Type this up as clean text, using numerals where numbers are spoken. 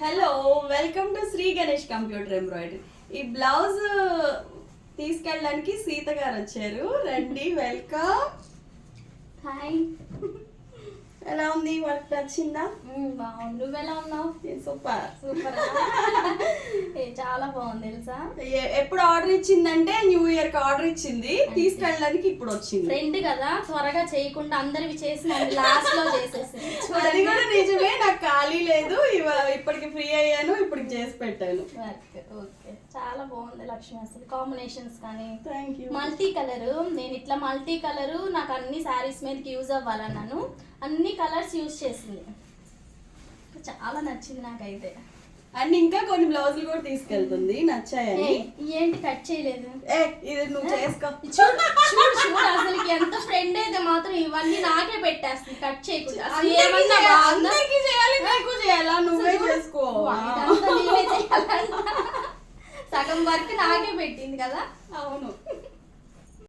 Hello, welcome to Sri Ganesh computer embroidery. ఈ blouse తీసుకెళ్ళడానికి సీత గారు వచ్చారు. రండి, వెల్కమ్. హాయ్, ఎలా ఉంది? వర్క్ నచ్చిందా? బాగుంది. నువ్వు ఎలా ఉన్నావు? Super super. చాలా బాగుంది తెలుసా. ఎప్పుడు ఆర్డర్ ఇచ్చిందంటే న్యూ ఇయర్ కి ఆర్డర్ ఇచ్చింది, తీసుకెళ్ళడానికి ఇప్పుడు వచ్చింది. ఫ్రెండ్ కదా, త్వరగా చేయకుండా అందరివి చేసి లాస్ట్ లో చేసేసింది. అది కూడా నిజమే, నాకు ఖాళీ లేదు, ఇప్పటికి ఫ్రీ అయ్యాను, ఇప్పటికి చేసి పెట్టాను. ఓకే, చాలా బాగుంది లక్ష్మి. అసలు కాంబినేషన్స్ కానీ థ్యాంక్ యూ. మల్టీ కలర్, నేను ఇట్లా మల్టీ కలర్ నాకు అన్ని శారీస్ మీదకి యూజ్ అవ్వాలన్నాను, అన్ని కలర్స్ యూజ్ చేసింది. చాలా నచ్చింది నాకైతే. అండ్ ఇంకా కొన్ని బ్లౌజులు కూడా తీసుకెళ్తుంది, నచ్చాయని. ఏంటి కట్ చేయలేదు? ఇది నువ్వు చేసుకో. చూడు చూడు చూడు, అసలు ఎంత ఫ్రెండ్ అయితే మాత్రం ఇవన్నీ నాకే పెట్టేస్తుంది, కట్ చేయకుండా. అందరికీ చేయాలి, నాకు చేయాలా? నువ్వే చేసుకో. సగం వర్క్ నాకే పెట్టింది కదా. అవును.